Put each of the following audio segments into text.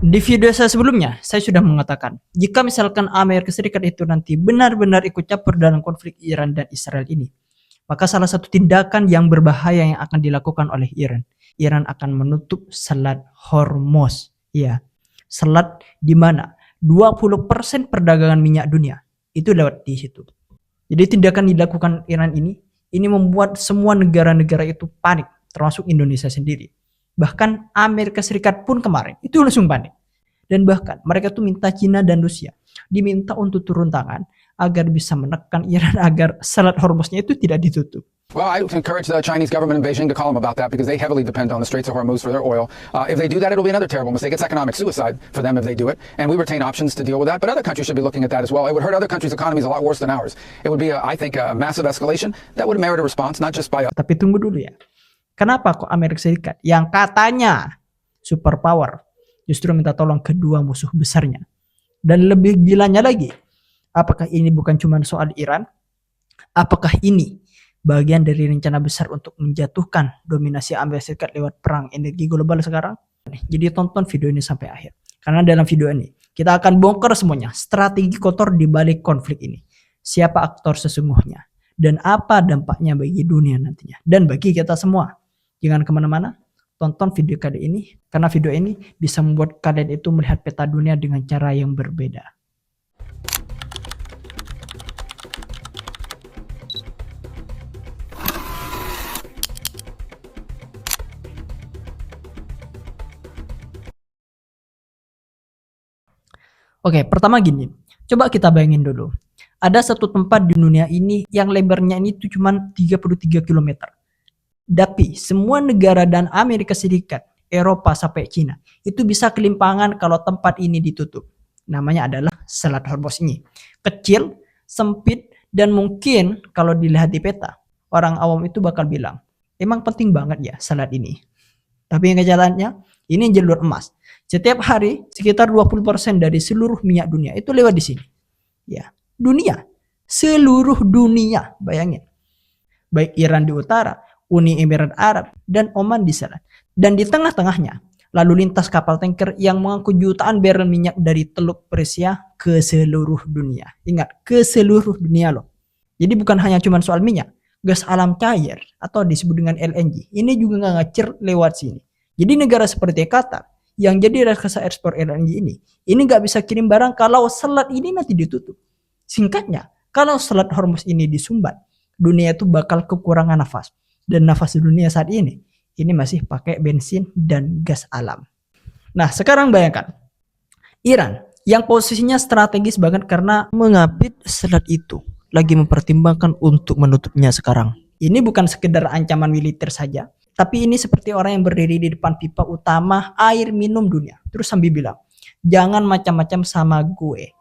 Di video saya sebelumnya, saya sudah mengatakan, jika misalkan Amerika Serikat itu nanti benar-benar ikut campur dalam konflik Iran dan Israel ini, maka salah satu tindakan yang berbahaya yang akan dilakukan oleh Iran, Iran akan menutup Selat Hormuz. Ya, selat di mana 20% perdagangan minyak dunia itu lewat di situ. Jadi tindakan dilakukan Iran ini membuat semua negara-negara itu panik, termasuk Indonesia sendiri. Bahkan Amerika Serikat pun kemarin itu langsung panik. Dan bahkan mereka tuh minta Cina dan Rusia diminta untuk turun tangan agar bisa menekan Iran agar Selat Hormuznya itu tidak ditutup. Well, I encourage the Chinese government in Beijing to call them about that because they heavily depend on the Straits of Hormuz for their oil. If they do that, it'll be another terrible mistake. It's economic suicide for them if they do it. And we retain options to deal with that. But other countries should be looking at that as well. It would hurt other countries' economies a lot worse than ours. It would be, I think, a massive escalation that would merit a response, not just by us. Tapi tunggu dulu ya. Kenapa kok Amerika Serikat yang katanya superpower justru minta tolong kedua musuh besarnya? Dan lebih gilanya lagi, apakah ini bukan cuma soal Iran? Apakah ini bagian dari rencana besar untuk menjatuhkan dominasi Amerika Serikat lewat perang energi global sekarang? Jadi tonton video ini sampai akhir. Karena dalam video ini kita akan bongkar semuanya strategi kotor di balik konflik ini. Siapa aktor sesungguhnya dan apa dampaknya bagi dunia nantinya dan bagi kita semua. Jangan kemana-mana, tonton video kali ini karena video ini bisa membuat kalian itu melihat peta dunia dengan cara yang berbeda. Oke, pertama gini, coba kita bayangin dulu. Ada satu tempat di dunia ini yang lebarnya ini tuh cuma 33 km. Tapi semua negara dan Amerika Serikat, Eropa sampai Cina, itu bisa kelimpangan kalau tempat ini ditutup. Namanya adalah Selat Hormuz ini. Kecil, sempit, dan mungkin kalau dilihat di peta, orang awam itu bakal bilang, emang penting banget ya selat ini. Tapi yang kejalannya, ini jalur emas. Setiap hari sekitar 20% dari seluruh minyak dunia itu lewat di sini. Ya, dunia, seluruh dunia, bayangin. Baik Iran di utara, Uni Emirat Arab, dan Oman di sana. Dan di tengah-tengahnya, lalu lintas kapal tanker yang mengangkut jutaan barrel minyak dari Teluk Persia ke seluruh dunia. Ingat, ke seluruh dunia loh. Jadi bukan hanya cuma soal minyak, gas alam cair atau disebut dengan LNG. Ini juga ngacir lewat sini. Jadi negara seperti Qatar yang jadi raksasa ekspor LNG ini nggak bisa kirim barang kalau selat ini nanti ditutup. Singkatnya, kalau Selat Hormuz ini disumbat, dunia itu bakal kekurangan nafas. Dan nafas dunia saat ini masih pakai bensin dan gas alam. Nah, sekarang bayangkan Iran yang posisinya strategis banget karena mengapit selat itu lagi mempertimbangkan untuk menutupnya sekarang. Ini bukan sekedar ancaman militer saja, tapi ini seperti orang yang berdiri di depan pipa utama air minum dunia. Terus sambil bilang, jangan macam-macam sama gue.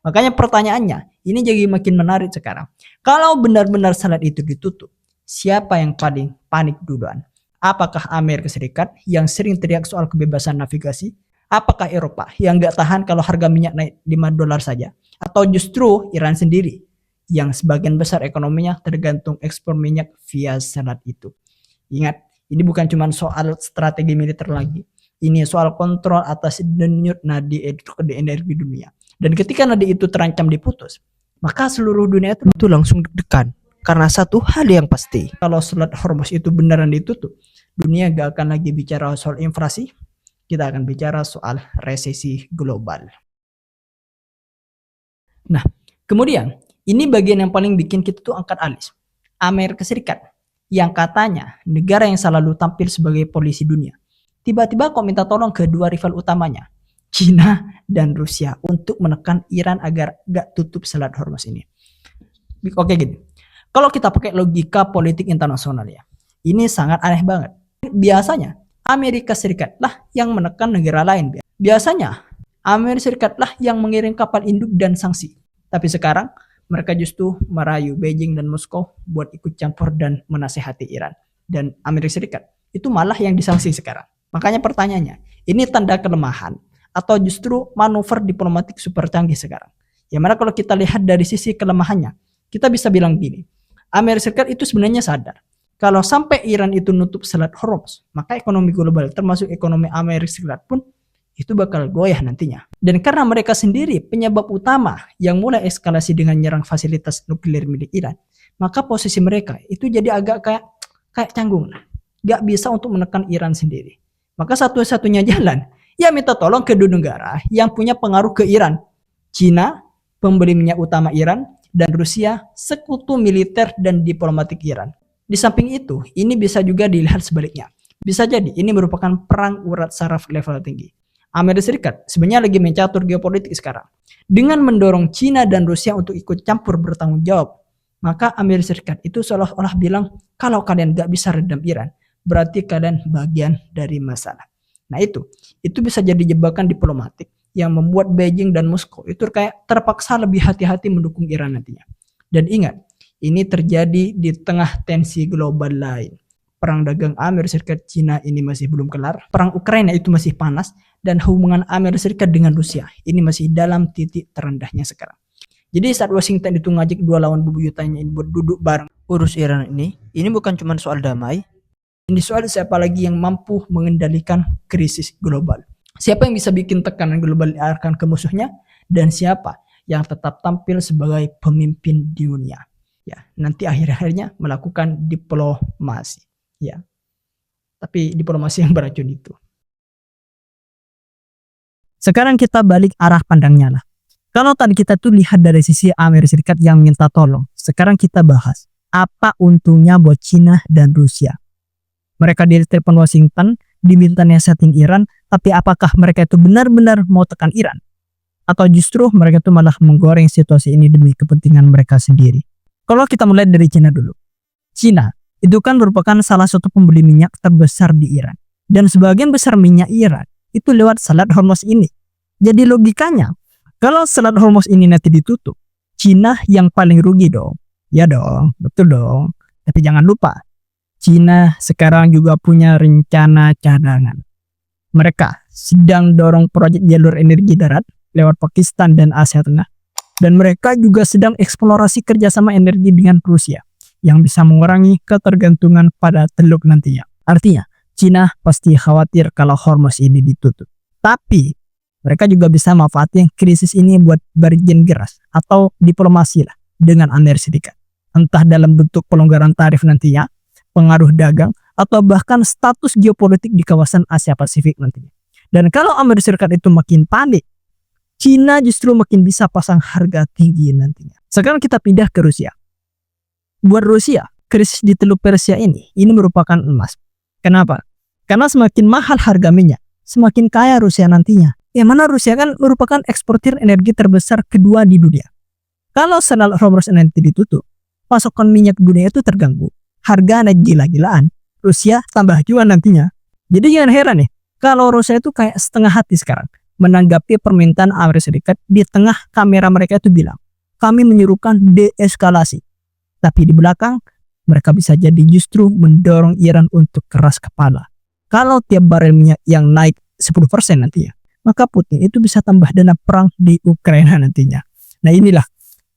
Makanya pertanyaannya, ini jadi makin menarik sekarang. Kalau benar-benar selat itu ditutup, siapa yang paling panik duluan? Apakah Amerika Serikat yang sering teriak soal kebebasan navigasi? Apakah Eropa yang gak tahan kalau harga minyak naik $5 saja? Atau justru Iran sendiri yang sebagian besar ekonominya tergantung ekspor minyak via selat itu? Ingat, ini bukan cuma soal strategi militer lagi. Ini soal kontrol atas denyut nadi energi dunia. Dan ketika nadi itu terancam diputus, maka seluruh dunia itu langsung deg-degan. Karena satu hal yang pasti, kalau Selat Hormuz itu beneran ditutup, dunia gak akan lagi bicara soal inflasi, kita akan bicara soal resesi global. Nah, kemudian ini bagian yang paling bikin kita tuh angkat alis. Amerika Serikat yang katanya negara yang selalu tampil sebagai polisi dunia, tiba-tiba kok minta tolong ke dua rival utamanya, Cina dan Rusia, untuk menekan Iran agar gak tutup Selat Hormuz ini. Oke gini. Kalau kita pakai logika politik internasional ya, ini sangat aneh banget. Biasanya Amerika Serikat lah yang menekan negara lain. Biasanya Amerika Serikat lah yang mengirim kapal induk dan sanksi. Tapi sekarang mereka justru merayu Beijing dan Moskow buat ikut campur dan menasehati Iran. Dan Amerika Serikat itu malah yang disanksi sekarang. Makanya pertanyaannya, ini tanda kelemahan atau justru manuver diplomatik super canggih sekarang? Ya mana kalau kita lihat dari sisi kelemahannya, kita bisa bilang gini. Amerika Serikat itu sebenarnya sadar kalau sampai Iran itu nutup Selat Hormuz, maka ekonomi global termasuk ekonomi Amerika Serikat pun itu bakal goyah nantinya. Dan karena mereka sendiri penyebab utama yang mulai eskalasi dengan nyerang fasilitas nuklir milik Iran, maka posisi mereka itu jadi agak kayak canggung. Gak bisa untuk menekan Iran sendiri. Maka satu-satunya jalan, ya minta tolong ke dua negara yang punya pengaruh ke Iran. Cina, pembeli minyak utama Iran, dan Rusia, sekutu militer dan diplomatik Iran. Di samping itu, ini bisa juga dilihat sebaliknya. Bisa jadi ini merupakan perang urat saraf level tinggi. Amerika Serikat sebenarnya lagi mencatur geopolitik sekarang. Dengan mendorong Cina dan Rusia untuk ikut campur bertanggung jawab, maka Amerika Serikat itu seolah-olah bilang, kalau kalian gak bisa redam Iran, berarti kalian bagian dari masalah. Nah itu bisa jadi jebakan diplomatik yang membuat Beijing dan Moskow itu kayak terpaksa lebih hati-hati mendukung Iran nantinya. Dan ingat, ini terjadi di tengah tensi global lain. Perang dagang Amerika Serikat Cina ini masih belum kelar. Perang Ukraina itu masih panas. Dan hubungan Amerika Serikat dengan Rusia ini masih dalam titik terendahnya sekarang. Jadi saat Washington itu ngajak dua lawan bebuyutannya ini buat duduk bareng urus Iran ini bukan cuma soal damai. Ini soal siapa lagi yang mampu mengendalikan krisis global. Siapa yang bisa bikin tekanan global diarahkan ke musuhnya. Dan siapa yang tetap tampil sebagai pemimpin di dunia. Ya, nanti akhir-akhirnya melakukan diplomasi. Ya, tapi diplomasi yang beracun itu. Sekarang kita balik arah pandangnya lah. Kalau tadi kita tuh lihat dari sisi Amerika Serikat yang minta tolong, sekarang kita bahas apa untungnya buat Cina dan Rusia. Mereka ditelepon Washington, diminta nasihatin Iran, tapi apakah mereka itu benar-benar mau tekan Iran? Atau justru mereka tuh malah menggoreng situasi ini demi kepentingan mereka sendiri? Kalau kita mulai dari Cina dulu. Cina itu kan merupakan salah satu pembeli minyak terbesar di Iran. Dan sebagian besar minyak Iran itu lewat Selat Hormuz ini. Jadi logikanya, kalau Selat Hormuz ini nanti ditutup, Cina yang paling rugi dong. Ya dong, betul dong. Tapi jangan lupa, Cina sekarang juga punya rencana cadangan. Mereka sedang dorong proyek jalur energi darat lewat Pakistan dan Asia Tengah. Dan mereka juga sedang eksplorasi kerjasama energi dengan Rusia yang bisa mengurangi ketergantungan pada Teluk nantinya. Artinya, Cina pasti khawatir kalau Hormuz ini ditutup. Tapi, mereka juga bisa manfaatin krisis ini buat bargain geras atau diplomasi lah dengan Amerika Serikat. Entah dalam bentuk pelonggaran tarif nantinya, pengaruh dagang, atau bahkan status geopolitik di kawasan Asia Pasifik nantinya. Dan kalau Amerika Serikat itu makin panik, Cina justru makin bisa pasang harga tinggi nantinya. Sekarang kita pindah ke Rusia. Buat Rusia, krisis di Teluk Persia ini merupakan emas. Kenapa? Karena semakin mahal harga minyak, semakin kaya Rusia nantinya. Yang mana Rusia kan merupakan eksportir energi terbesar kedua di dunia. Kalau Selat Hormuz nanti ditutup, pasokan minyak dunia itu terganggu. Harga naik gila-gilaan, Rusia tambah juga nantinya. Jadi jangan heran nih, kalau Rusia itu kayak setengah hati sekarang menanggapi permintaan Amerika Serikat di tengah kamera mereka itu bilang, kami menyuruhkan deeskalasi. Tapi di belakang, mereka bisa jadi justru mendorong Iran untuk keras kepala. Kalau tiap barel minyak yang naik 10% nantinya, maka Putin itu bisa tambah dana perang di Ukraina nantinya. Nah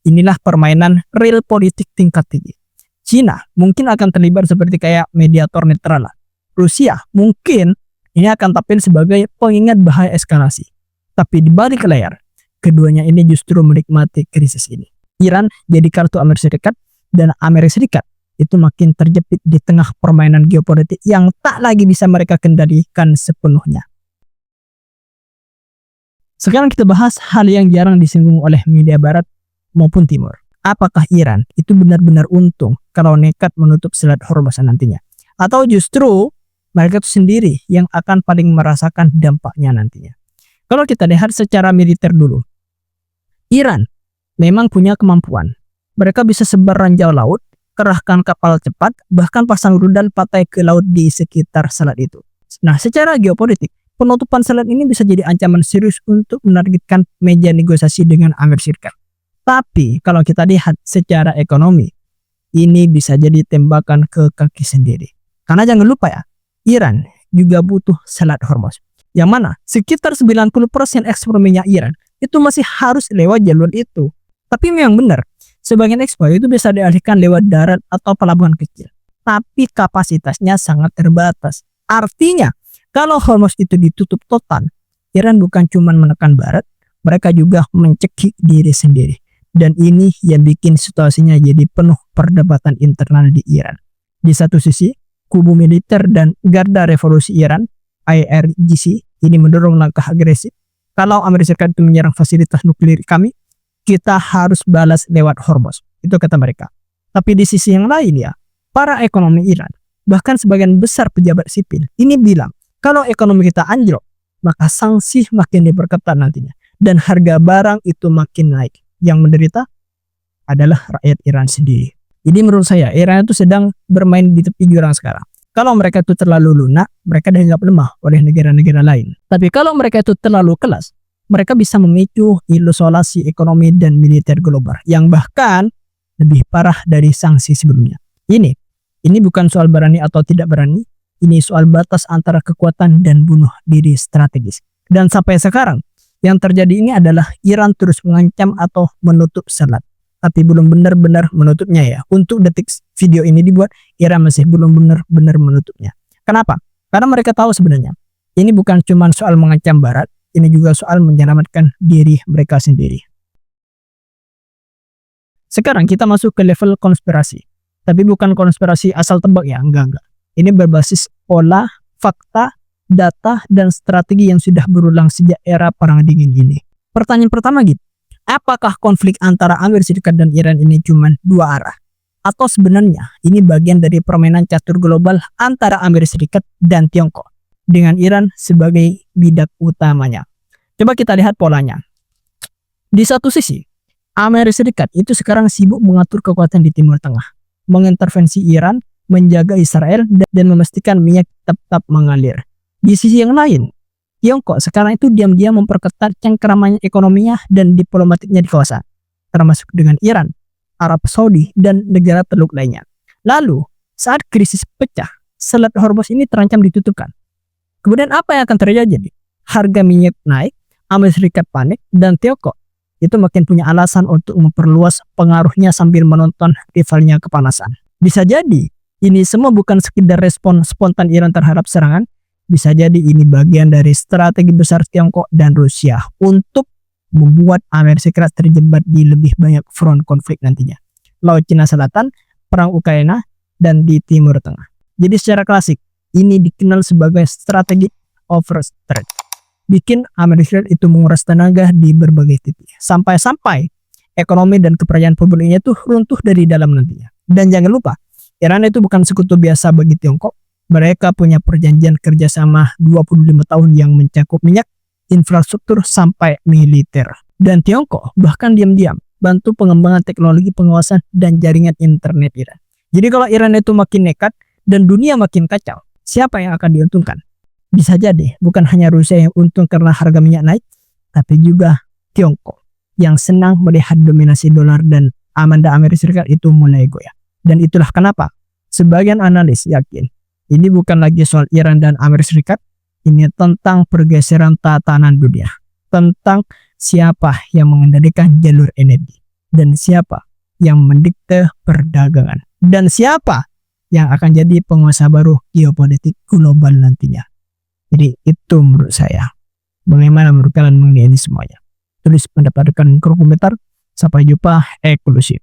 inilah permainan real politik tingkat tinggi. Cina mungkin akan terlibat seperti kayak mediator netral lah. Rusia mungkin ini akan tampil sebagai pengingat bahaya eskalasi. Tapi di balik layar, keduanya ini justru menikmati krisis ini. Iran jadi kartu Amerika Serikat, dan Amerika Serikat itu makin terjepit di tengah permainan geopolitik yang tak lagi bisa mereka kendalikan sepenuhnya. Sekarang kita bahas hal yang jarang disinggung oleh media barat maupun timur. Apakah Iran itu benar-benar untung kalau nekat menutup Selat Hormuz nantinya? Atau justru mereka itu sendiri yang akan paling merasakan dampaknya nantinya? Kalau kita lihat secara militer dulu, Iran memang punya kemampuan. Mereka bisa sebar ranjau laut, kerahkan kapal cepat, bahkan pasang rudal pantai ke laut di sekitar selat itu. Nah, secara geopolitik, penutupan selat ini bisa jadi ancaman serius untuk menargetkan meja negosiasi dengan Amerika Serikat. Tapi, kalau kita lihat secara ekonomi, ini bisa jadi tembakan ke kaki sendiri. Karena jangan lupa ya, Iran juga butuh Selat Hormuz. Yang mana sekitar 90% ekspor minyak Iran itu masih harus lewat jalur itu. Tapi memang benar, sebagian ekspor itu bisa dialihkan lewat darat atau pelabuhan kecil. Tapi kapasitasnya sangat terbatas. Artinya, kalau Hormuz itu ditutup total, Iran bukan cuma menekan Barat, mereka juga mencekik diri sendiri. Dan ini yang bikin situasinya jadi penuh perdebatan internal di Iran. Di satu sisi, kubu militer dan Garda Revolusi Iran, IRGC, ini mendorong langkah agresif. Kalau Amerika Serikat itu menyerang fasilitas nuklir kami, kita harus balas lewat Hormuz. Itu kata mereka. Tapi di sisi yang lain ya, para ekonomi Iran, bahkan sebagian besar pejabat sipil, ini bilang, kalau ekonomi kita anjlok, maka sanksi makin diperketat nantinya. Dan harga barang itu makin naik. Yang menderita adalah rakyat Iran sendiri. Jadi menurut saya, Iran itu sedang bermain di tepi jurang sekarang. Kalau mereka itu terlalu lunak, mereka dianggap lemah oleh negara-negara lain. Tapi kalau mereka itu terlalu kelas, mereka bisa memicu isolasi ekonomi dan militer global yang bahkan lebih parah dari sanksi sebelumnya. Ini bukan soal berani atau tidak berani, ini soal batas antara kekuatan dan bunuh diri strategis. Dan sampai sekarang, yang terjadi ini adalah Iran terus mengancam atau menutup selat. Tapi belum benar-benar menutupnya ya. Untuk detik video ini dibuat, Iran masih belum benar-benar menutupnya. Kenapa? Karena mereka tahu sebenarnya, ini bukan cuma soal mengancam Barat, ini juga soal menyelamatkan diri mereka sendiri. Sekarang kita masuk ke level konspirasi. Tapi bukan konspirasi asal tebak ya, enggak. Ini berbasis pola, fakta, data, dan strategi yang sudah berulang sejak era Perang Dingin ini. Pertanyaan pertama gitu, apakah konflik antara Amerika Serikat dan Iran ini cuma dua arah? Atau sebenarnya ini bagian dari permainan catur global antara Amerika Serikat dan Tiongkok, dengan Iran sebagai bidak utamanya? Coba kita lihat polanya. Di satu sisi, Amerika Serikat itu sekarang sibuk mengatur kekuatan di Timur Tengah, mengintervensi Iran, menjaga Israel, dan memastikan minyak tetap mengalir. Di sisi yang lain, Tiongkok sekarang itu diam-diam memperketat cengkeraman ekonominya dan diplomatiknya di kawasan, termasuk dengan Iran, Arab Saudi, dan negara Teluk lainnya. Lalu, saat krisis pecah, Selat Hormuz ini terancam ditutupkan. Kemudian apa yang akan terjadi? Harga minyak naik, Amerika Serikat panik, dan Tiongkok itu makin punya alasan untuk memperluas pengaruhnya sambil menonton rivalnya kepanasan. Bisa jadi, ini semua bukan sekedar respon spontan Iran terhadap serangan, bisa jadi ini bagian dari strategi besar Tiongkok dan Rusia untuk membuat Amerika Serikat terjebak di lebih banyak front konflik nantinya. Laut Cina Selatan, Perang Ukraina, dan di Timur Tengah. Jadi secara klasik, ini dikenal sebagai strategi overstretch. Bikin Amerika Serikat itu menguras tenaga di berbagai titik. Sampai-sampai ekonomi dan kepercayaan publiknya itu runtuh dari dalam nantinya. Dan jangan lupa, Iran itu bukan sekutu biasa bagi Tiongkok. Mereka punya perjanjian kerjasama 25 tahun yang mencakup minyak, infrastruktur, sampai militer. Dan Tiongkok bahkan diam-diam bantu pengembangan teknologi pengawasan dan jaringan internet Iran. Jadi kalau Iran itu makin nekat dan dunia makin kacau, siapa yang akan diuntungkan? Bisa jadi bukan hanya Rusia yang untung karena harga minyak naik, tapi juga Tiongkok yang senang melihat dominasi dolar dan amanda Amerika Serikat itu mulai goyah. Dan itulah kenapa sebagian analis yakin ini bukan lagi soal Iran dan Amerika Serikat, ini tentang pergeseran tatanan dunia, tentang siapa yang mengendalikan jalur energi, dan siapa yang mendikte perdagangan, dan siapa yang akan jadi penguasa baru geopolitik global nantinya. Jadi itu menurut saya. Bagaimana menurut kalian mengenai ini semuanya? Tulis pendapat kalian di kolom komentar. Sampai jumpa, eksklusif.